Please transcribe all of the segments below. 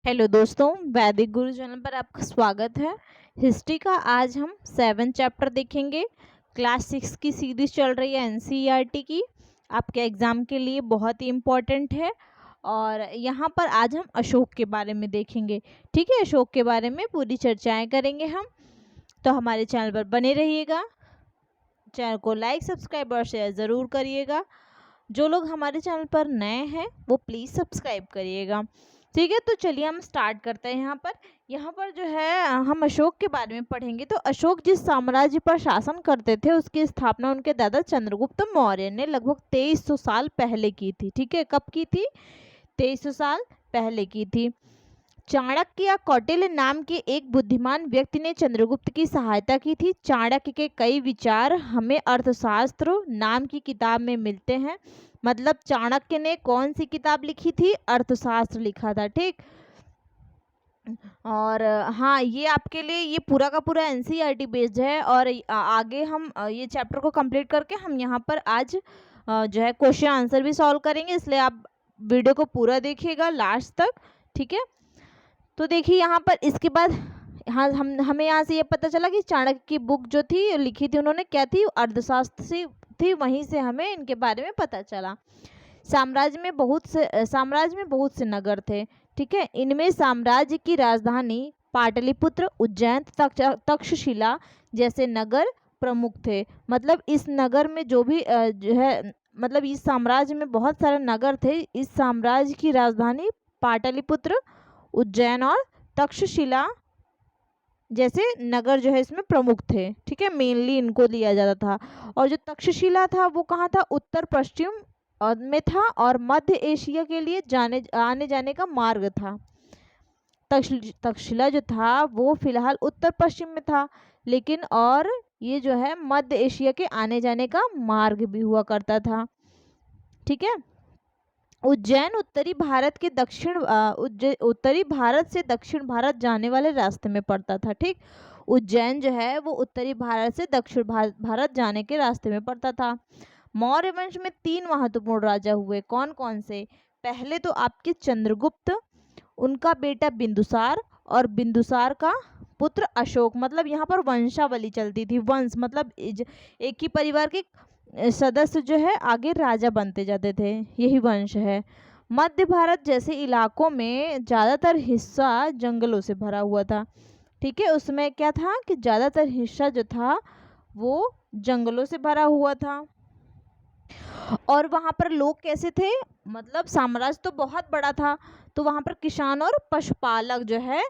Hello दोस्तों, वैदिक गुरु channel पर आपका स्वागत है। हिस्ट्री का आज हम 7 चैप्टर देखेंगे। क्लास 6 की सीरीज चल रही है एनसीईआरटी की, आपके एग्ज़ाम के लिए बहुत ही इम्पोर्टेंट है। और यहाँ पर आज हम अशोक के बारे में देखेंगे। ठीक है, अशोक के बारे में पूरी चर्चाएं करेंगे हम। तो हमारे चैनल पर बने रहिएगा, चैनल को लाइक सब्सक्राइब और शेयर ज़रूर करिएगा। जो लोग हमारे चैनल पर नए हैं वो प्लीज़ सब्सक्राइब करिएगा। ठीक है, तो चलिए हम स्टार्ट करते हैं। यहाँ पर जो है हम अशोक के बारे में पढ़ेंगे। तो अशोक जिस साम्राज्य पर शासन करते थे उसकी स्थापना उनके दादा चंद्रगुप्त मौर्य ने लगभग 2300 साल पहले की थी। ठीक है, कब की थी? 2300 साल पहले की थी। चाणक्य या कौटिल्य नाम के एक बुद्धिमान व्यक्ति ने चंद्रगुप्त की सहायता की थी। चाणक्य के कई विचार हमें अर्थशास्त्र नाम की किताब में मिलते हैं। मतलब चाणक्य ने कौन सी किताब लिखी थी? अर्थशास्त्र लिखा था। ठीक, और हाँ, ये आपके लिए ये पूरा का पूरा एनसीईआरटी बेस्ड है। और आगे हम ये चैप्टर को कंप्लीट करके हम यहाँ पर आज जो है क्वेश्चन आंसर भी सॉल्व करेंगे, इसलिए आप वीडियो को पूरा देखिएगा लास्ट तक। ठीक है, तो देखिए यहाँ पर इसके बाद हाँ हमें यहाँ से ये पता चला कि चाणक्य की बुक जो थी लिखी थी उन्होंने, क्या थी? अर्थशास्त्र से थी। वहीं से हमें इनके बारे में पता चला। साम्राज्य में बहुत से नगर थे। ठीक है, इनमें साम्राज्य की राजधानी पाटलिपुत्र, उज्जैन, तक्षशिला जैसे नगर प्रमुख थे। मतलब इस नगर में जो भी जो है, मतलब इस साम्राज्य में बहुत सारे नगर थे। इस साम्राज्य की राजधानी पाटलिपुत्र, उज्जैन और तक्षशिला जैसे नगर जो है इसमें प्रमुख थे। ठीक है, मेनली इनको लिया जाता था। और जो तक्षशिला था वो कहाँ था? उत्तर पश्चिम में था और मध्य एशिया के लिए आने जाने का मार्ग था। तक्षशिला जो था वो फिलहाल उत्तर पश्चिम में था, लेकिन और ये जो है मध्य एशिया के आने जाने का मार्ग भी हुआ करता था। ठीक है, उज्जैन उत्तरी भारत से दक्षिण भारत जाने वाले रास्ते में पड़ता था। ठीक, उज्जैन जो है वो उत्तरी भारत से दक्षिण भारत जाने के रास्ते में पड़ता था। मौर्य वंश में 3 महत्वपूर्ण राजा हुए। कौन कौन से? पहले तो आपके चंद्रगुप्त, उनका बेटा बिंदुसार और बिंदुसार का पुत्र अशोक। मतलब यहाँ पर वंशावली चलती थी। वंश मतलब एक ही परिवार के सदस्य जो है आगे राजा बनते जाते थे, यही वंश है। मध्य भारत जैसे इलाकों में ज़्यादातर हिस्सा जंगलों से भरा हुआ था। ठीक है, उसमें क्या था कि ज़्यादातर हिस्सा जो था वो जंगलों से भरा हुआ था। और वहाँ पर लोग कैसे थे? मतलब साम्राज्य तो बहुत बड़ा था, तो वहाँ पर किसान और पशुपालक जो है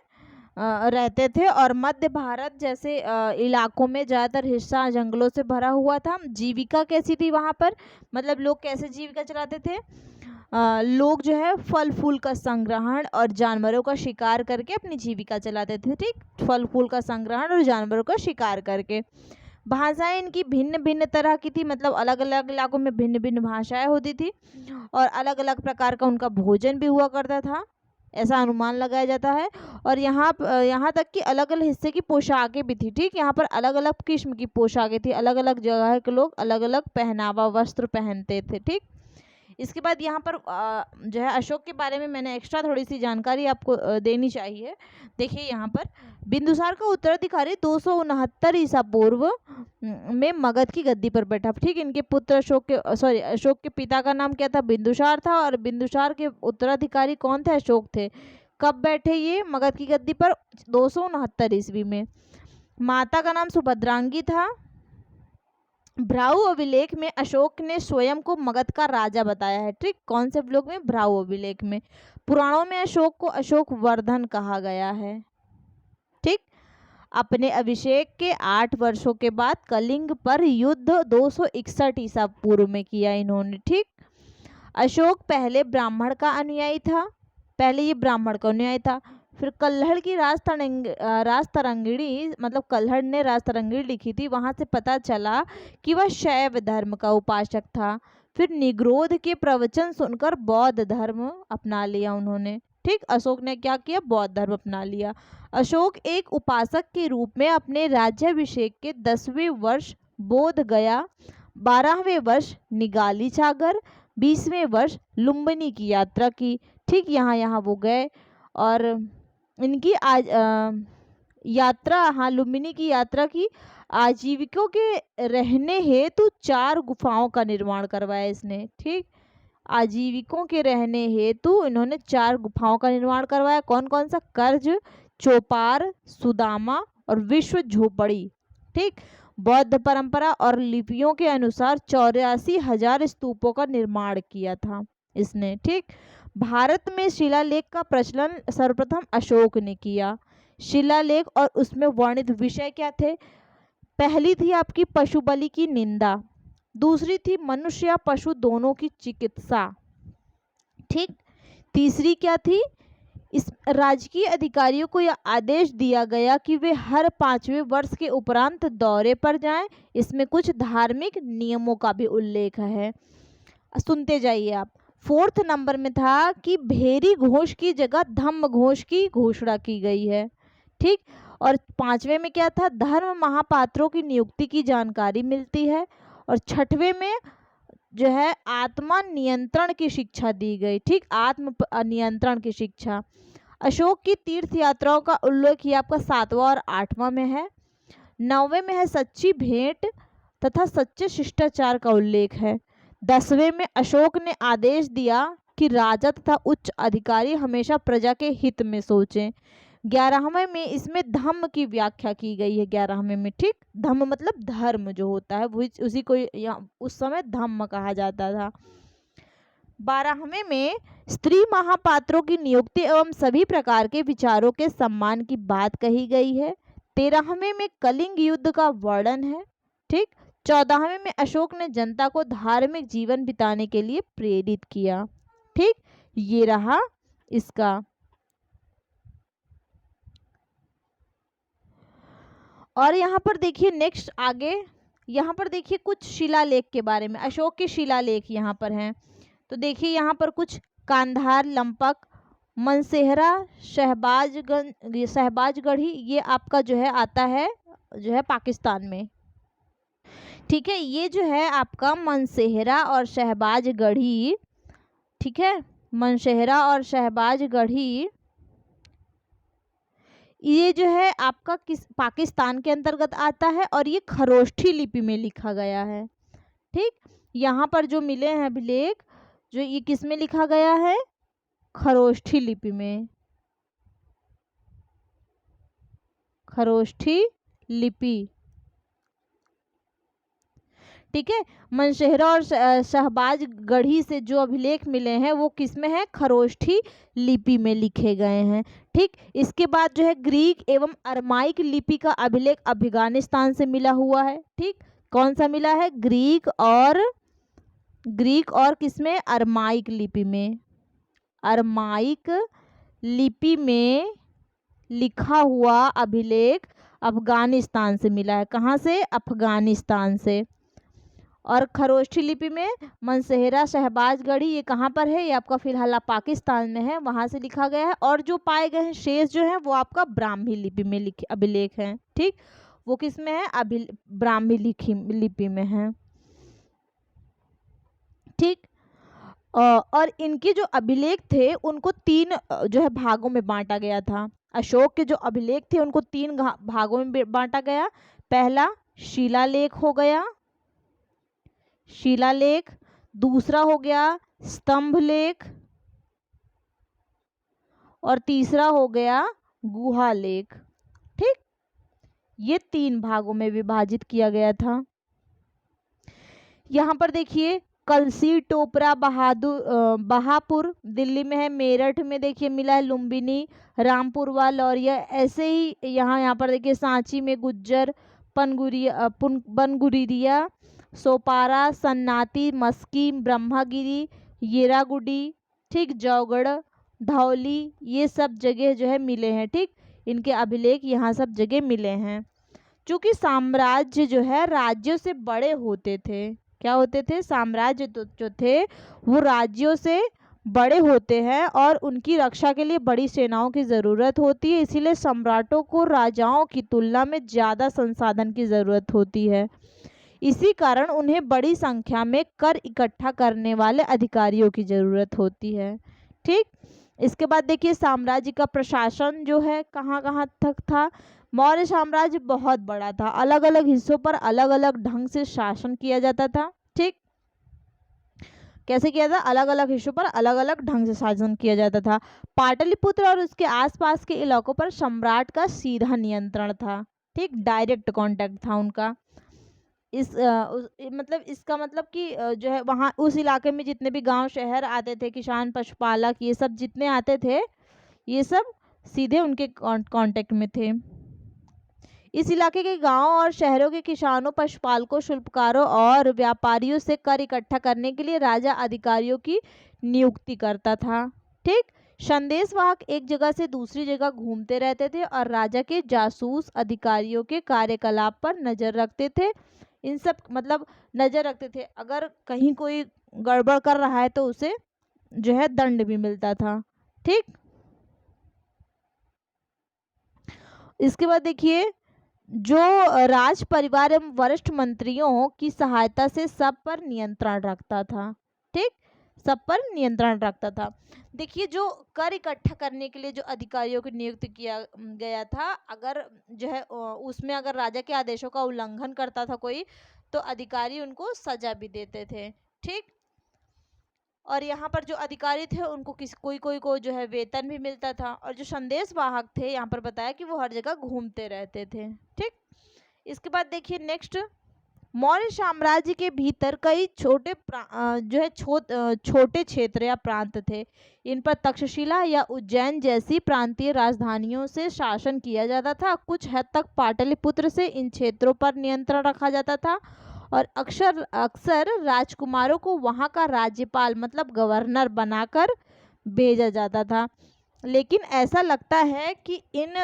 रहते थे। और मध्य भारत जैसे इलाकों में ज़्यादातर हिस्सा जंगलों से भरा हुआ था। जीविका कैसी थी वहाँ पर? मतलब लोग कैसे जीविका चलाते थे? लोग जो है फल फूल का संग्रहण और जानवरों का शिकार करके अपनी जीविका चलाते थे। ठीक, फल फूल का संग्रहण और जानवरों का शिकार करके। भाषाएं इनकी भिन्न भिन्न तरह की थी। मतलब अलग अलग इलाकों में भिन्न भिन्न भाषाएं होती थी और अलग अलग प्रकार का उनका भोजन भी हुआ करता था, ऐसा अनुमान लगाया जाता है। और यहाँ तक कि अलग अलग हिस्से की पोशाकें भी थी। ठीक, यहाँ पर अलग अलग किस्म की पोशाकें थी। अलग अलग जगह के लोग अलग अलग पहनावा वस्त्र पहनते थे। ठीक, इसके बाद यहाँ पर जो है अशोक के बारे में मैंने एक्स्ट्रा थोड़ी सी जानकारी आपको देनी चाहिए। देखिए यहाँ पर बिंदुसार का उत्तराधिकारी 269 ईसा पूर्व में मगध की गद्दी पर बैठा। ठीक, इनके पुत्र अशोक के पिता का नाम क्या था? बिंदुसार था। और बिंदुसार के उत्तराधिकारी कौन थे? अशोक थे। कब बैठे ये मगध की गद्दी पर? 269 ईस्वी में। माता का नाम सुभद्रांगी था। भ्राऊ अभिलेख में अशोक ने स्वयं को मगध का राजा बताया है। ठीक, कौन से अभिलेख में? भ्राऊ अभिलेख में। पुराणों में अशोक को अशोक वर्धन कहा गया है। ठीक, अपने अभिषेक के 8 वर्षों के बाद कलिंग पर युद्ध 261 ईसा पूर्व में किया इन्होंने। ठीक, अशोक पहले ब्राह्मण का अनुयायी था। पहले ये ब्राह्मण का अनुयायी था। फिर कल्हड़ की राजतरंगिणी, मतलब कल्हड़ ने राजतरंगिणी लिखी थी, वहाँ से पता चला कि वह शैव धर्म का उपासक था। फिर निग्रोध के प्रवचन सुनकर बौद्ध धर्म अपना लिया उन्होंने। ठीक, अशोक ने क्या किया? बौद्ध धर्म अपना लिया। अशोक एक उपासक के रूप में अपने राज्याभिषेक के 10वें वर्ष बोध गया, 12वें वर्ष निगाली सागर, 20वें वर्ष लुम्बिनी की यात्रा की। ठीक, यहाँ वो गए और इनकी यात्रा, हाँ, लुम्बिनी की यात्रा की आजीविकों के रहने हेतु 4 गुफाओं का निर्माण करवाया इसने। ठीक, आजीविकों के रहने हेतु इन्होंने 4 गुफाओं का निर्माण करवाया। कौन कौन सा? कर्ज, चौपार, सुदामा और विश्व झोपड़ी। ठीक, बौद्ध परंपरा और लिपियों के अनुसार 84,000 स्तूपों का निर्माण किया था इसने। ठीक, भारत में शिलालेख का प्रचलन सर्वप्रथम अशोक ने किया। शिलालेख और उसमें वर्णित विषय क्या थे? पहली थी आपकी पशु बलि की निंदा, दूसरी थी मनुष्य या पशु दोनों की चिकित्सा। ठीक, तीसरी क्या थी? इस राजकीय अधिकारियों को यह आदेश दिया गया कि वे हर 5वें वर्ष के उपरांत दौरे पर जाएं। इसमें कुछ धार्मिक नियमों का भी उल्लेख है, सुनते जाइए आप। 4th नंबर में था कि भेरी घोष की जगह धम्म घोष की घोषणा की गई है। ठीक, और 5वें में क्या था? धर्म महापात्रों की नियुक्ति की जानकारी मिलती है। और 6वें में जो है आत्मा नियंत्रण की शिक्षा दी गई। ठीक, आत्म नियंत्रण की शिक्षा। अशोक की तीर्थ यात्राओं का उल्लेख ये आपका 7वां और 8वां में है। 9वें में है सच्ची भेंट तथा सच्चे शिष्टाचार का उल्लेख है। 10वें में अशोक ने आदेश दिया कि राजा तथा उच्च अधिकारी हमेशा प्रजा के हित में सोचें। 11वें में इसमें धम्म की व्याख्या की गई है। 11वें में, ठीक, धम्म मतलब धर्म जो होता है वो उसी को उस समय धम्म कहा जाता था। 12वें में स्त्री महापात्रों की नियुक्ति एवं सभी प्रकार के विचारों के सम्मान की बात कही गई है। 13वें में कलिंग युद्ध का वर्णन है। ठीक, 14वें में अशोक ने जनता को धार्मिक जीवन बिताने के लिए प्रेरित किया। ठीक, ये रहा इसका। और यहाँ पर देखिए नेक्स्ट आगे, यहाँ पर देखिए कुछ शिलालेख के बारे में, अशोक के शिलालेख यहाँ पर हैं। तो देखिए यहाँ पर कुछ कांधार, लंपक, मनसेहरा, शहबाजगढ़ी, ये आपका जो है आता है जो है पाकिस्तान में। ठीक है, ये जो है आपका मनसेहरा और शहबाजगढ़ी, ठीक है, मनसेहरा और शहबाजगढ़ी, ये जो है आपका किस पाकिस्तान के अंतर्गत आता है और ये खरोष्ठी लिपि में लिखा गया है। ठीक, यहाँ पर जो मिले हैं अभिलेख, जो ये किस में लिखा गया है? खरोष्ठी लिपि में, खरोष्ठी लिपि। ठीक है, मनसेहरा और शहबाजगढ़ी से जो अभिलेख मिले हैं वो किस में है? खरोष्ठी लिपि में लिखे गए हैं। ठीक, इसके बाद जो है ग्रीक एवं अरमाइक लिपि का अभिलेख अफगानिस्तान से मिला हुआ है। ठीक, कौन सा मिला है? ग्रीक और किसमें? अरमाइक लिपि में। अरमाइक लिपि में लिखा हुआ अभिलेख अफगानिस्तान से मिला है। कहाँ से? अफगानिस्तान से। और खरोष्ठी लिपि में मनसेहरा, शहबाजगढ़ी, ये कहाँ पर है? ये आपका फिलहाल पाकिस्तान में है, वहाँ से लिखा गया है। और जो पाए गए हैं शेष जो है वो आपका ब्राह्मी लिपि में लिखे अभिलेख हैं। ठीक, वो किस में है? ब्राह्मी लिपि में है। ठीक, और इनके जो अभिलेख थे उनको 3 जो है भागों में बांटा गया था। अशोक के जो अभिलेख थे उनको 3 भागों में बांटा गया। पहला शिलालेख हो गया, शिलालेख। दूसरा हो गया स्तंभ लेख, और तीसरा हो गया गुहा लेख। ठीक, ये 3 भागों में विभाजित किया गया था। यहाँ पर देखिए कलसी, टोपरा, बहापुर दिल्ली में है। मेरठ में देखिए मिला है लुम्बिनी, रामपुरवा, लौरिया। ऐसे ही यहाँ पर देखिए सांची में गुज्जर, बनगुरिया, सोपारा, सन्नाती, मस्की, ब्रह्मागिरी, येरागुडी, ठीक, जौगढ़, धौली, ये सब जगह जो है मिले हैं। ठीक, इनके अभिलेख यहाँ सब जगह मिले हैं। चूँकि साम्राज्य जो है राज्यों से बड़े होते थे, क्या होते थे? साम्राज्य जो थे वो राज्यों से बड़े होते हैं और उनकी रक्षा के लिए बड़ी सेनाओं की ज़रूरत होती है। इसीलिए सम्राटों को राजाओं की तुलना में ज़्यादा संसाधन की ज़रूरत होती है। इसी कारण उन्हें बड़ी संख्या में कर इकट्ठा करने वाले अधिकारियों की ज़रूरत होती है। ठीक, इसके बाद देखिए साम्राज्य का प्रशासन जो है कहाँ कहाँ तक था। मौर्य साम्राज्य बहुत बड़ा था, अलग अलग हिस्सों पर अलग अलग ढंग से शासन किया जाता था। ठीक, कैसे किया था, अलग अलग हिस्सों पर अलग अलग ढंग से शासन किया जाता था। पाटलिपुत्र और उसके आसपास के इलाकों पर सम्राट का सीधा नियंत्रण था। ठीक, डायरेक्ट कांटेक्ट था उनका। मतलब इसका मतलब कि जो है वहाँ उस इलाके में जितने भी गांव शहर आते थे, किसान पशुपालक ये सब जितने आते थे, ये सब सीधे उनके कांटेक्ट में थे। इस इलाके के गांवों और शहरों के किसानों, पशुपालकों, शिल्पकारों और व्यापारियों से कर इकट्ठा करने के लिए राजा अधिकारियों की नियुक्ति करता था। ठीक, संदेशवाहक एक जगह से दूसरी जगह घूमते रहते थे और राजा के जासूस अधिकारियों के कार्यकलाप पर नजर रखते थे। इन सब मतलब नजर रखते थे, अगर कहीं कोई गड़बड़ कर रहा है तो उसे जो है दंड भी मिलता था। ठीक, इसके बाद देखिए जो राज परिवार एवं वरिष्ठ मंत्रियों की सहायता से सब पर नियंत्रण रखता था। ठीक, सब पर नियंत्रण रखता था। देखिए जो कर इकट्ठा करने के लिए जो अधिकारियों की नियुक्त किया गया था, अगर जो है उसमें अगर राजा के आदेशों का उल्लंघन करता था कोई, तो अधिकारी उनको सजा भी देते थे। ठीक, और यहाँ पर जो अधिकारी थे उनको कोई कोई को जो है वेतन भी मिलता था, और जो संदेश वाहक थे यहाँ पर बताया कि वो हर जगह घूमते रहते थे। ठीक, इसके बाद देखिए नेक्स्ट, मौर्य साम्राज्य के भीतर कई छोटे जो है छोटे क्षेत्र या प्रांत थे। इन पर तक्षशिला या उज्जैन जैसी प्रांतीय राजधानियों से शासन किया जाता था। कुछ हद तक पाटलिपुत्र से इन क्षेत्रों पर नियंत्रण रखा जाता था और अक्सर अक्सर राजकुमारों को वहाँ का राज्यपाल मतलब गवर्नर बनाकर भेजा जाता था। लेकिन ऐसा लगता है कि इन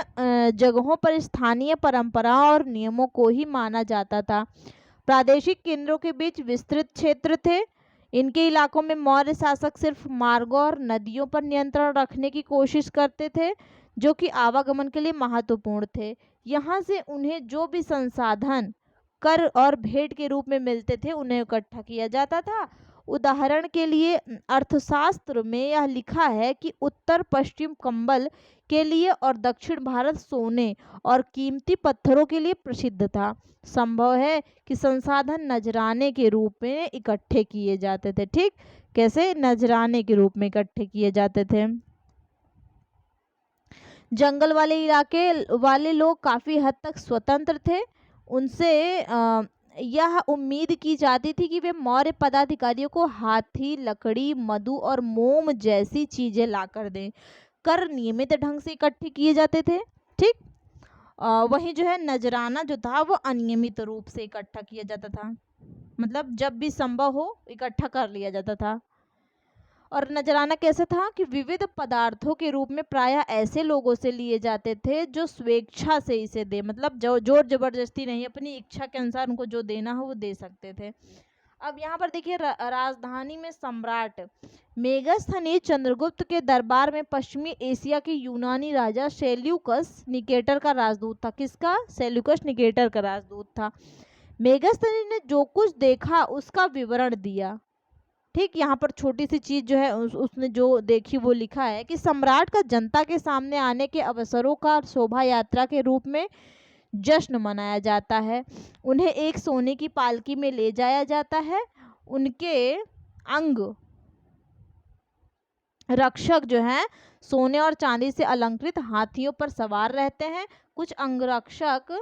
जगहों पर स्थानीय परंपराओं और नियमों को ही माना जाता था। प्रादेशिक केंद्रों के बीच विस्तृत क्षेत्र थे। इनके इलाकों में मौर्य शासक सिर्फ मार्गों और नदियों पर नियंत्रण रखने की कोशिश करते थे, जो कि आवागमन के लिए महत्वपूर्ण थे। यहाँ से उन्हें जो भी संसाधन कर और भेंट के रूप में मिलते थे उन्हें इकट्ठा किया जाता था। उदाहरण के लिए अर्थशास्त्र में यह लिखा है कि उत्तर पश्चिम कंबल के लिए और दक्षिण भारत सोने और कीमती पत्थरों के लिए प्रसिद्ध था। संभव है कि संसाधन नजराने के रूप में इकट्ठे किए जाते थे। ठीक, कैसे नजराने के रूप में इकट्ठे किए जाते थे। जंगल वाले इलाके वाले लोग काफ़ी हद तक स्वतंत्र थे। उनसे यह उम्मीद की जाती थी कि वे मौर्य पदाधिकारियों को हाथी, लकड़ी, मधु और मोम जैसी चीज़ें लाकर दें। कर नियमित ढंग से इकट्ठे किए जाते थे। ठीक, वहीं जो है नजराना जो था वो अनियमित रूप से इकट्ठा किया जाता था, मतलब जब भी संभव हो इकट्ठा कर लिया जाता था। और नजराना कैसे था कि विविध पदार्थों के रूप में प्रायः ऐसे लोगों से लिए जाते थे जो स्वेच्छा से इसे दे, मतलब जो जोर जबरदस्ती नहीं, अपनी इच्छा के अनुसार उनको जो देना हो वो दे सकते थे। अब यहाँ पर देखिए राजधानी में सम्राट मेगास्थनीय चंद्रगुप्त के दरबार में पश्चिमी एशिया के यूनानी राजा सेल्यूकस निकेटर का राजदूत था। किसका? सेल्यूकस निकेटर का राजदूत था। मेगास्थनी ने जो कुछ देखा उसका विवरण दिया। ठीक, यहाँ पर छोटी सी चीज जो है उसने जो देखी वो लिखा है कि सम्राट का जनता के सामने आने के अवसरों का शोभा यात्रा के रूप में जश्न मनाया जाता है। उन्हें एक सोने की पालकी में ले जाया जाता है। उनके अंग रक्षक जो हैं सोने और चांदी से अलंकृत हाथियों पर सवार रहते हैं। कुछ अंगरक्षक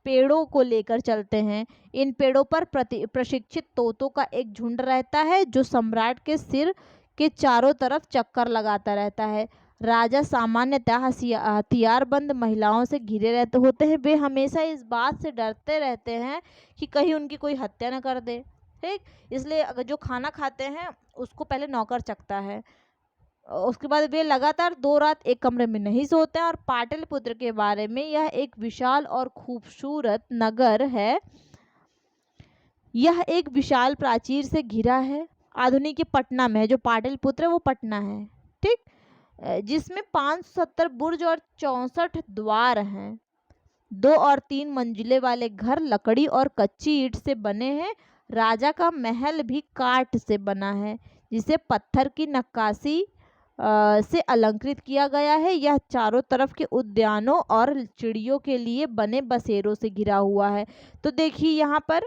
पेड़ों को लेकर चलते हैं। इन पेड़ों पर प्रशिक्षित तोतों का एक झुंड रहता है जो सम्राट के सिर के चारों तरफ चक्कर लगाता रहता है। राजा सामान्यतः हथियारबंद महिलाओं से घिरे रहते होते हैं। वे हमेशा इस बात से डरते रहते हैं कि कहीं उनकी कोई हत्या न कर दे। ठीक, इसलिए अगर जो खाना खाते हैं उसको पहले नौकर चखता है। उसके बाद वे लगातार 2 रात एक कमरे में नहीं सोते हैं। और पाटलिपुत्र के बारे में यह एक विशाल और खूबसूरत नगर है। यह एक विशाल प्राचीर से घिरा है। आधुनिक पटना में है, जो पाटलिपुत्र है वो पटना है। ठीक, जिसमें 570 बुर्ज और 64 द्वार हैं। 2 और 3 मंजिले वाले घर लकड़ी और कच्ची ईंट से बने हैं। राजा का महल भी काठ से बना है, जिसे पत्थर की नक्काशी से अलंकृत किया गया है। यह चारों तरफ के उद्यानों और चिड़ियों के लिए बने बसेरों से घिरा हुआ है। तो देखिए यहाँ पर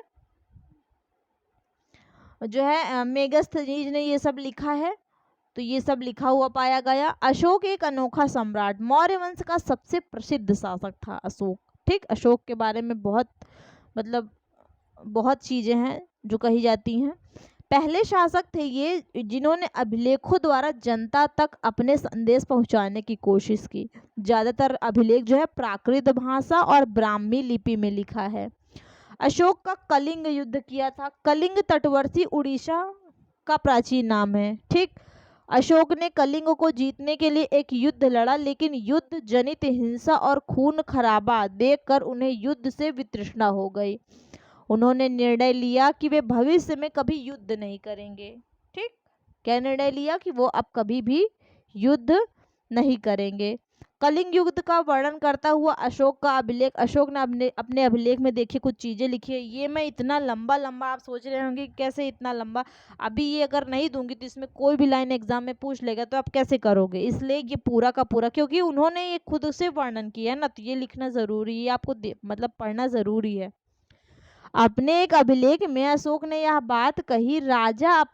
जो है मेगास्थनीज ने ये सब लिखा है, तो ये सब लिखा हुआ पाया गया। अशोक एक अनोखा सम्राट, मौर्य वंश का सबसे प्रसिद्ध शासक था अशोक। ठीक, अशोक के बारे में बहुत मतलब बहुत चीज़ें हैं जो कही जाती हैं। पहले शासक थे ये जिन्होंने अभिलेखों द्वारा जनता तक अपने संदेश पहुंचाने की कोशिश की। ज़्यादातर अभिलेख जो है प्राकृत भाषा और ब्राह्मी लिपि में लिखा है। अशोक का कलिंग युद्ध किया था। कलिंग तटवर्ती उड़ीसा का प्राचीन नाम है। ठीक, अशोक ने कलिंग को जीतने के लिए एक युद्ध लड़ा, लेकिन युद्ध जनित हिंसा और खून खराबा देखकर उन्हें युद्ध से वितृष्णा हो गई। उन्होंने निर्णय लिया कि वे भविष्य में कभी युद्ध नहीं करेंगे। ठीक, क्या निर्णय लिया कि वो अब कभी भी युद्ध नहीं करेंगे। कलिंग युद्ध का वर्णन करता हुआ अशोक का अभिलेख, अशोक ने अपने अभिलेख में देखिए कुछ चीज़ें लिखी है। ये मैं इतना लंबा लंबा, आप सोच रहे होंगे कैसे इतना लंबा, अभी ये अगर नहीं दूंगी तो इसमें कोई भी लाइन एग्जाम में पूछ लेगा तो आप कैसे करोगे, इसलिए ये पूरा का पूरा, क्योंकि उन्होंने ये खुद से वर्णन किया है ना, तो ये लिखना ज़रूरी है, आपको मतलब पढ़ना ज़रूरी है। अपने एक अभिलेख में अशोक ने यह बात कही, राजा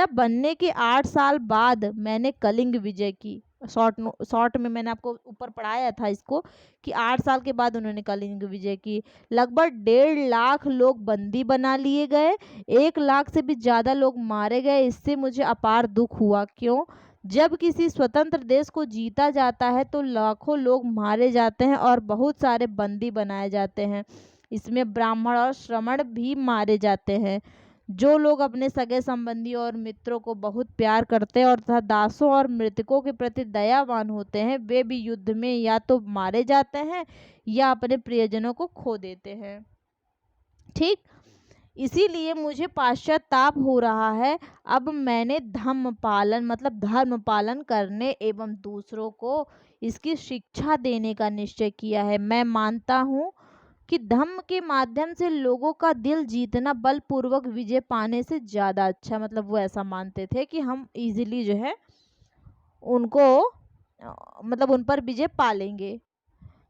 बनने के 8 साल बाद मैंने कलिंग विजय की। शॉर्ट में मैंने आपको ऊपर पढ़ाया था इसको कि 8 साल के बाद उन्होंने कलिंग विजय की। लगभग 1.5 लाख लोग बंदी बना लिए गए, 1 लाख से भी ज़्यादा लोग मारे गए। इससे मुझे अपार दुख हुआ। क्यों? जब किसी स्वतंत्र देश को जीता जाता है तो लाखों लोग मारे जाते हैं और बहुत सारे बंदी बनाए जाते हैं। इसमें ब्राह्मण और श्रमण भी मारे जाते हैं। जो लोग अपने सगे संबंधी और मित्रों को बहुत प्यार करते हैं और तथा दासों और मृतकों के प्रति दयावान होते हैं, वे भी युद्ध में या तो मारे जाते हैं या अपने प्रियजनों को खो देते हैं। ठीक, इसीलिए मुझे पश्चाताप हो रहा है। अब मैंने धम्म पालन मतलब धर्म पालन करने एवं दूसरों को इसकी शिक्षा देने का निश्चय किया है। मैं मानता हूँ कि धम्म के माध्यम से लोगों का दिल जीतना बलपूर्वक विजय पाने से ज़्यादा अच्छा, मतलब वो ऐसा मानते थे कि हम इजीली जो है उनको मतलब उन पर विजय पा लेंगे।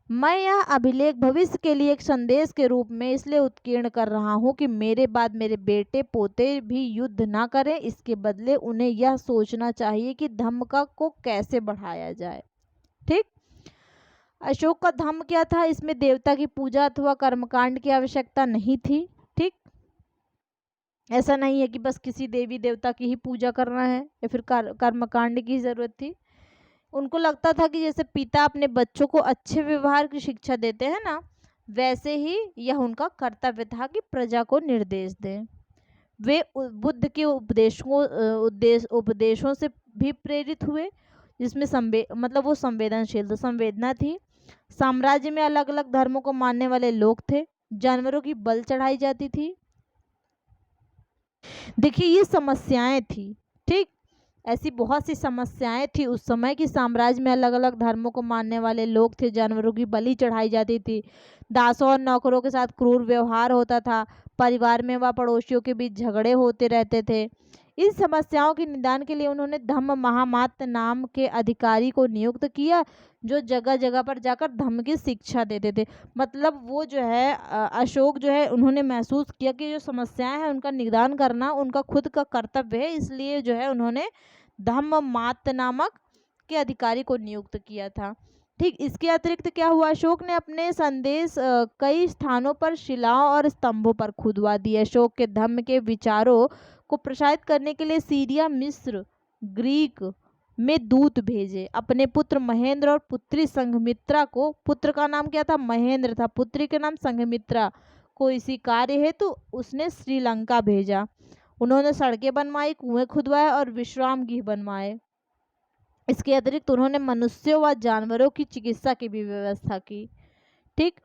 मैं यह अभिलेख भविष्य के लिए एक संदेश के रूप में इसलिए उत्कीर्ण कर रहा हूँ कि मेरे बाद मेरे बेटे पोते भी युद्ध ना करें। इसके बदले उन्हें यह सोचना चाहिए कि धम्म को कैसे बढ़ाया जाए। ठीक, अशोक का धम्म क्या था? इसमें देवता की पूजा अथवा कर्मकांड की आवश्यकता नहीं थी। ठीक, ऐसा नहीं है कि बस किसी देवी देवता की ही पूजा करना है या फिर कर्मकांड की जरूरत थी। उनको लगता था कि जैसे पिता अपने बच्चों को अच्छे व्यवहार की शिक्षा देते हैं ना, वैसे ही यह उनका कर्तव्य था कि प्रजा को निर्देश दें। वे बुद्ध के उपदेशों से भी प्रेरित हुए, जिसमें मतलब वो संवेदनशील तो संवेदना थी। साम्राज्य में अलग अलग धर्मों को मानने वाले लोग थे। जानवरों की बलि चढ़ाई जाती थी। देखिए ये समस्याएं थी। ठीक, ऐसी बहुत सी समस्याएं थी उस समय कि साम्राज्य में अलग अलग धर्मों को मानने वाले लोग थे, जानवरों की बलि चढ़ाई जाती थी, दासों और नौकरों के साथ क्रूर व्यवहार होता था, परिवार में व पड़ोसियों के बीच झगड़े होते रहते थे। इन समस्याओं के निदान के लिए उन्होंने धम्म महामात्र नाम के अधिकारी को नियुक्त किया, जो जगह जगह पर जाकर धम्म की शिक्षा देते थे। मतलब वो जो है अशोक जो है उन्होंने महसूस किया कि जो समस्याएं हैं उनका निदान करना उनका खुद का कर्तव्य है, इसलिए जो है उन्होंने धम्म मात नामक के अधिकारी को नियुक्त किया था। ठीक, इसके अतिरिक्त क्या हुआ? अशोक ने अपने संदेश कई स्थानों पर शिलाओं और स्तंभों पर खुदवा दिए। अशोक के धम्म के विचारों को प्रसारित करने के लिए सीरिया, मिस्र, ग्रीक में दूत भेजे। अपने पुत्र महेंद्र और पुत्री संघमित्रा को, पुत्र का नाम क्या था? महेंद्र था, पुत्री के नाम संघमित्रा को इसी कार्य हेतु उसने श्रीलंका भेजा। उन्होंने सड़कें बनवाई, कुएं खुदवाए और विश्राम गृह बनवाए। इसके अतिरिक्त उन्होंने मनुष्यों व जानवरों की चिकित्सा की भी व्यवस्था की। ठीक,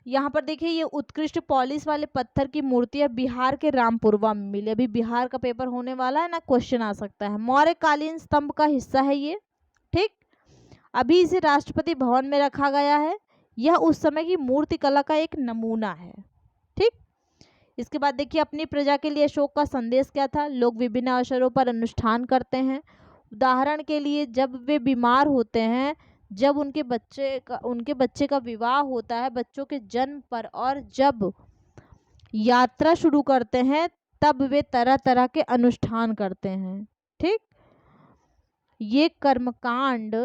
यहाँ पर देखिए ये उत्कृष्ट पॉलिश वाले पत्थर की मूर्तियां बिहार के रामपुरवा में मिली। अभी बिहार का पेपर होने वाला है ना, क्वेश्चन आ सकता है। मौर्यकालीन स्तंभ का हिस्सा है ये। ठीक, अभी इसे राष्ट्रपति भवन में रखा गया है। यह उस समय की मूर्ति कला का एक नमूना है। ठीक, इसके बाद देखिए अपनी प्रजा के लिए अशोक का संदेश क्या था। लोग विभिन्न अवसरों पर अनुष्ठान करते हैं। उदाहरण के लिए जब वे बीमार होते हैं, जब उनके बच्चे का विवाह होता है, बच्चों के जन्म पर, और जब यात्रा शुरू करते हैं, तब वे तरह तरह के अनुष्ठान करते हैं। ठीक, ये कर्मकांड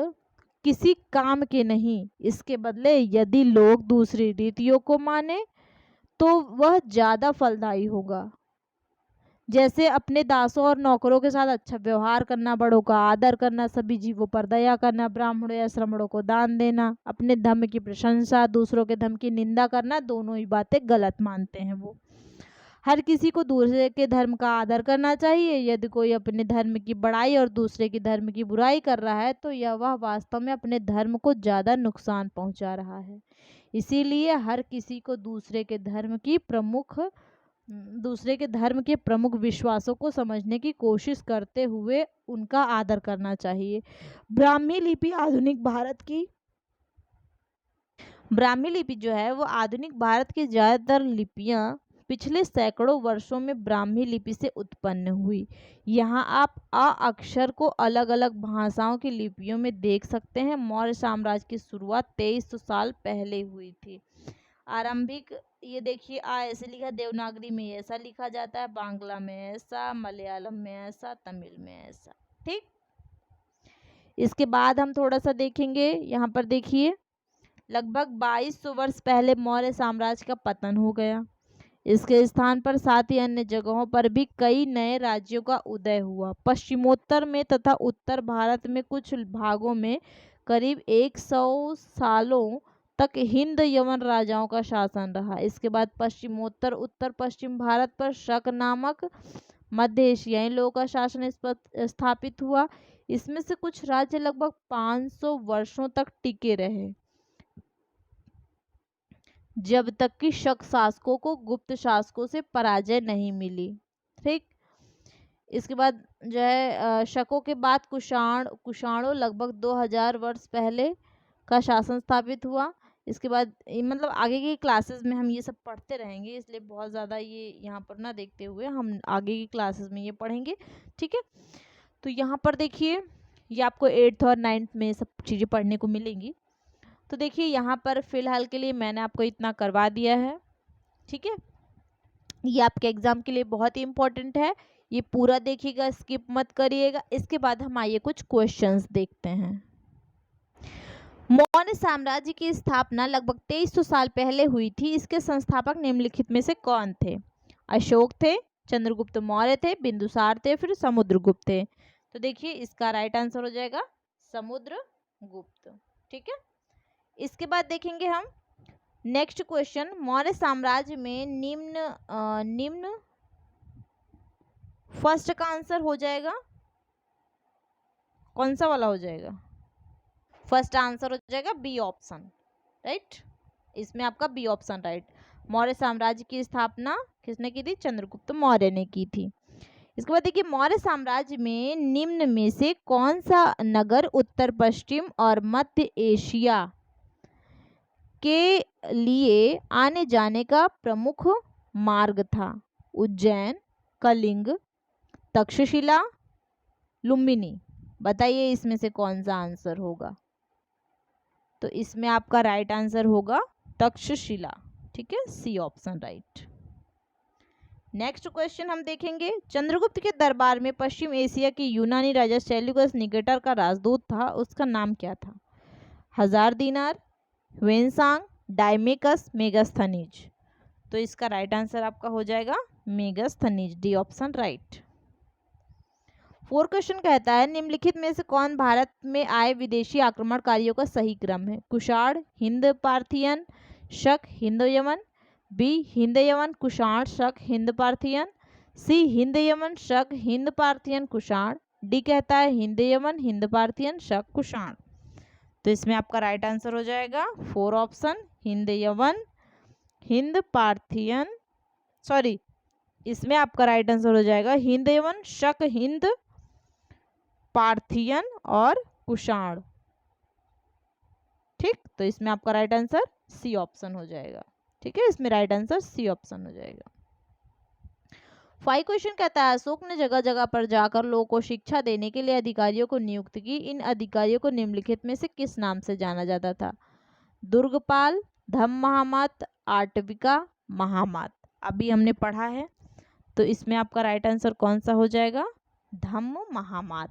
किसी काम के नहीं, इसके बदले यदि लोग दूसरी रीतियों को माने तो वह ज्यादा फलदायी होगा। जैसे अपने दासों और नौकरों के साथ अच्छा व्यवहार करना, बड़ों का आदर करना, सभी जीवों पर दया करना, ब्राह्मणों या श्रमणों को दान देना, अपने धर्म की प्रशंसा, दूसरों के धर्म की निंदा करना, दोनों ही बातें गलत मानते हैं वो। हर किसी को दूसरे के धर्म का आदर करना चाहिए। यदि कोई अपने धर्म की बड़ाई और दूसरे के धर्म की बुराई कर रहा है तो वह वास्तव में अपने धर्म को ज़्यादा नुकसान पहुंचा रहा है। इसीलिए हर किसी को दूसरे के धर्म के प्रमुख विश्वासों को समझने की कोशिश करते हुए उनका आदर करना चाहिए। ब्राह्मी लिपि जो है वो आधुनिक भारत की ज़्यादातर लिपियां पिछले सैकड़ों वर्षों में ब्राह्मी लिपि से उत्पन्न हुई। यहाँ आप अ अक्षर को अलग अलग भाषाओं की लिपियों में देख सकते हैं। मौर्य साम्राज्य की शुरुआत 2300 साल पहले हुई थी। आरंभिक, ये देखिए आ ऐसे लिखा, देवनागरी में ऐसा लिखा जाता है, बांग्ला में ऐसा, मलयालम में ऐसा, तमिल में ऐसा। ठीक, इसके बाद हम थोड़ा सा देखेंगे। यहाँ पर देखिए लगभग 2200 वर्ष पहले मौर्य साम्राज्य का पतन हो गया। इसके स्थान पर साथ ही अन्य जगहों पर भी कई नए राज्यों का उदय हुआ। पश्चिमोत्तर में तथा उत्तर भारत में कुछ भागों में करीब 100 सालों तक हिंद यवन राजाओं का शासन रहा। इसके बाद पश्चिमोत्तर उत्तर पश्चिम भारत पर शक नामक मध्य एशियाई लोगों का शासन स्थापित हुआ। इसमें से कुछ राज्य लगभग 500 वर्षों तक टिके रहे, जब तक कि शक शासकों को गुप्त शासकों से पराजय नहीं मिली। ठीक, इसके बाद जो है शकों के बाद कुषाणों लगभग 2000 वर्ष पहले का शासन स्थापित हुआ। इसके बाद मतलब आगे की क्लासेस में हम ये सब पढ़ते रहेंगे, इसलिए बहुत ज़्यादा ये यहाँ पर ना देखते हुए हम आगे की क्लासेस में ये पढ़ेंगे। ठीक है, तो यहाँ पर देखिए ये आपको 8th और 9th में सब चीज़ें पढ़ने को मिलेंगी। तो देखिए यहाँ पर फिलहाल के लिए मैंने आपको इतना करवा दिया है। ठीक है, ये आपके एग्जाम के लिए बहुत ही इम्पोर्टेंट है, ये पूरा देखिएगा, स्किप मत करिएगा। इसके बाद हम आइए कुछ क्वेश्चंस देखते हैं। मौर्य साम्राज्य की स्थापना लगभग 2300 साल पहले हुई थी। इसके संस्थापक निम्नलिखित में से कौन थे? अशोक थे, चंद्रगुप्त मौर्य थे, बिंदुसार थे, फिर समुद्रगुप्त थे। तो देखिए इसका राइट आंसर हो जाएगा समुद्रगुप्त। ठीक है, इसके बाद देखेंगे हम नेक्स्ट क्वेश्चन। मौर्य साम्राज्य में निम्न फर्स्ट का आंसर हो जाएगा कौन सा वाला हो जाएगा? फर्स्ट आंसर हो जाएगा बी ऑप्शन, राइट। इसमें आपका बी ऑप्शन राइट। मौर्य साम्राज्य की स्थापना किसने की थी? चंद्रगुप्त मौर्य ने की थी। इसके बाद देखिए मौर्य साम्राज्य में निम्न में से कौन सा नगर उत्तर पश्चिम और मध्य एशिया के लिए आने जाने का प्रमुख मार्ग था? उज्जैन, कलिंग, तक्षशिला, लुम्बिनी। बताइए इसमें से कौन सा आंसर होगा? तो इसमें आपका राइट आंसर होगा तक्षशिला। ठीक है, C option right. Next question हम देखेंगे। चंद्रगुप्त के दरबार में पश्चिम एशिया के यूनानी राजा सेल्यूकस निकेटर का राजदूत था, उसका नाम क्या था? हजार दीनार, वेनसांग, डायमेकस, मेगास्थनीज। तो इसका राइट आंसर आपका हो जाएगा Megasthenes, D option right. 4 question कहता है निम्नलिखित में से कौन भारत में आए विदेशी आक्रमणकारियों का सही क्रम है? कुषाण, हिंद पार्थियन, शक, हिंद यमन, बी हिंद यमन, कुषाण, शक, हिंद पार्थियन, सी हिंद यमन, शक, हिंद पार्थियन, कुषाण, डी कहता है हिंद यमन, हिंद पार्थियन, शक, कुषाण। तो इसमें आपका राइट आंसर हो जाएगा 4 ऑप्शन, हिंद यवन, हिंद पार्थियन, सॉरी इसमें आपका राइट आंसर हो जाएगा हिंद यवन, शक, हिंद पार्थियन और कुषाण। ठीक, तो इसमें आपका राइट आंसर सी ऑप्शन हो जाएगा। ठीक है, इसमें राइट आंसर सी ऑप्शन हो जाएगा। 5 क्वेश्चन कहता है अशोक ने जगह जगह पर जाकर लोगों को शिक्षा देने के लिए अधिकारियों को नियुक्त की। इन अधिकारियों को निम्नलिखित में से किस नाम से जाना जाता था? दुर्गपाल, धम्म महामत, आटविका, महामत। अभी हमने पढ़ा है, तो इसमें आपका राइट आंसर कौन सा हो जाएगा? धम्म महामत।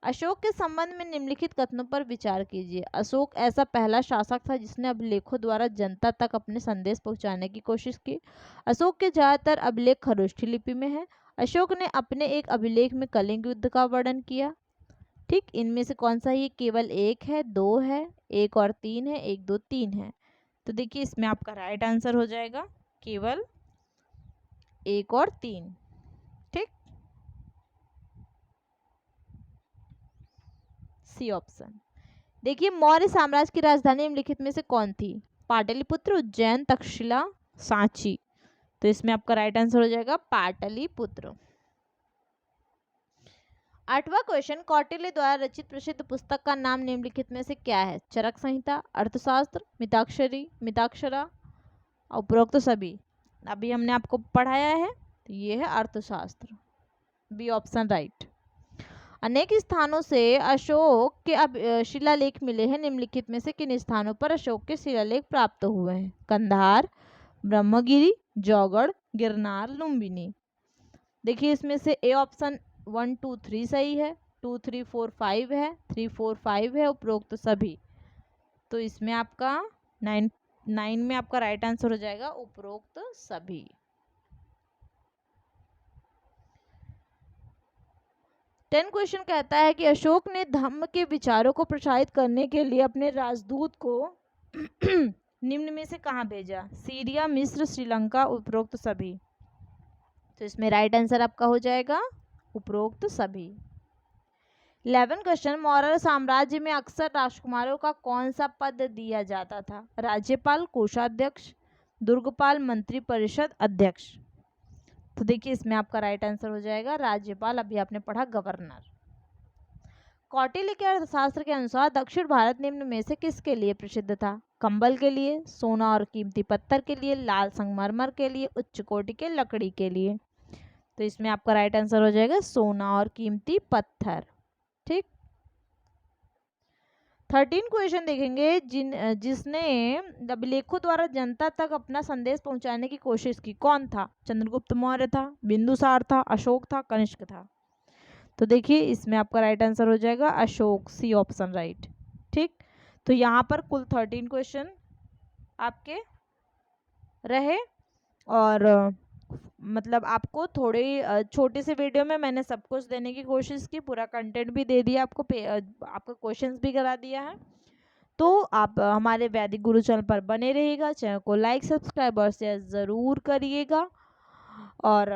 अशोक के संबंध में निम्नलिखित कथनों पर विचार कीजिए। अशोक ऐसा पहला शासक था जिसने अभिलेखों द्वारा जनता तक अपने संदेश पहुंचाने की कोशिश की। अशोक के ज्यादातर अभिलेख खरोष्ठी लिपि में है। अशोक ने अपने एक अभिलेख में कलिंग युद्ध का वर्णन किया। ठीक, इनमें से कौन सा ये केवल एक है, दो है, एक और तीन है, एक दो तीन है? तो देखिए इसमें आपका राइट आंसर हो जाएगा केवल एक और तीन। ठीक, सी ऑप्शन। देखिए मौर्य साम्राज्य की राजधानी निम्नलिखित में से कौन थी? पाटलिपुत्र, उज्जैन, तक्षशिला, सांची। तो इसमें आपका राइट आंसर हो जाएगा पाटलिपुत्र। 8वां क्वेश्चन, कौटिल्य द्वारा रचित प्रसिद्ध पुस्तक का नाम निम्नलिखित में से क्या है? चरक संहिता, अर्थशास्त्र, मिताक्षरी, मिताक्षरा, उपरोक्त सभी। अभी हमने आपको पढ़ाया है, तो ये है अर्थशास्त्र, बी ऑप्शन राइट। अनेक स्थानों से अशोक के शिलालेख मिले हैं। निम्नलिखित में से किन स्थानों पर अशोक के शिलालेख प्राप्त हुए हैं? कंधार, ब्रह्मगिरी, जौगढ़, गिरनार, लुम्बिनी। देखिए इसमें से ए ऑप्शन 1 2 3 सही है, 2 3 4 5 है, 3 4 5 है, उपरोक्त सभी। तो इसमें आपका 9 में आपका राइट आंसर हो जाएगा उपरोक्त सभी। 10 क्वेश्चन कहता है कि अशोक ने धम्म के विचारों को प्रसारित करने के लिए अपने राजदूत को निम्न में से कहाँ भेजा? सीरिया, मिस्र, श्रीलंका, उपरोक्त सभी। तो इसमें राइट आंसर आपका हो जाएगा उपरोक्त सभी। 11 क्वेश्चन, मौर्य साम्राज्य में अक्सर राजकुमारों का कौन सा पद दिया जाता था? राज्यपाल, कोषाध्यक्ष, दुर्गपाल, मंत्री परिषद अध्यक्ष। तो देखिए इसमें आपका राइट आंसर हो जाएगा राज्यपाल, अभी आपने पढ़ा गवर्नर। कौटिल्य के अर्थशास्त्र के अनुसार दक्षिण भारत निम्न में से किसके लिए प्रसिद्ध था? कंबल के लिए, सोना और कीमती पत्थर के लिए, लाल संगमरमर के लिए, उच्च कोटि के लकड़ी के लिए। तो इसमें आपका राइट आंसर हो जाएगा सोना और कीमती पत्थर। ठीक, 13 क्वेश्चन देखेंगे जिसने अभिलेखों द्वारा जनता तक अपना संदेश पहुंचाने की कोशिश की। कौन था? चंद्रगुप्त मौर्य था, बिंदुसार था, अशोक था, कनिष्क था। तो देखिए इसमें आपका राइट आंसर हो जाएगा अशोक, सी ऑप्शन राइट। ठीक, तो यहाँ पर कुल 13 क्वेश्चन आपके रहे, और मतलब आपको थोड़े छोटे से वीडियो में मैंने सब कुछ देने की कोशिश की, पूरा कंटेंट भी दे दिया आपको, आपका क्वेश्चंस भी करा दिया है। तो आप हमारे वैदिक गुरु चैनल पर बने रहिएगा, चैनल को लाइक, सब्सक्राइब और शेयर ज़रूर करिएगा। और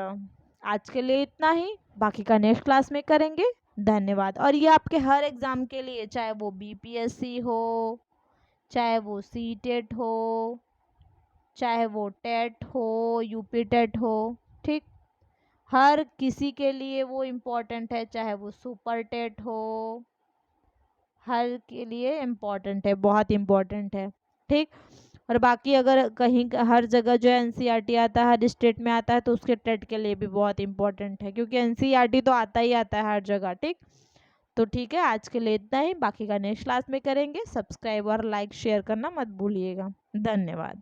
आज के लिए इतना ही, बाकी का नेक्स्ट क्लास में करेंगे। धन्यवाद। और ये आपके हर एग्ज़ाम के लिए, चाहे वो बीपीएससी हो, चाहे वो सीटेट हो, चाहे वो टेट हो, यूपी टेट हो, ठीक, हर किसी के लिए वो इम्पोर्टेंट है, चाहे वो सुपर टेट हो, हर के लिए इम्पोर्टेंट है, बहुत इम्पोर्टेंट है। ठीक, और बाकी अगर कहीं हर जगह जो है एनसीईआरटी आता है, हर स्टेट में आता है, तो उसके टेट के लिए भी बहुत इम्पोर्टेंट है, क्योंकि एनसीईआरटी तो आता ही आता है हर जगह। ठीक, तो ठीक है, आज के लिए इतना ही, बाकी का नेक्स्ट क्लास में करेंगे। सब्सक्राइब और लाइक शेयर करना मत भूलिएगा। धन्यवाद।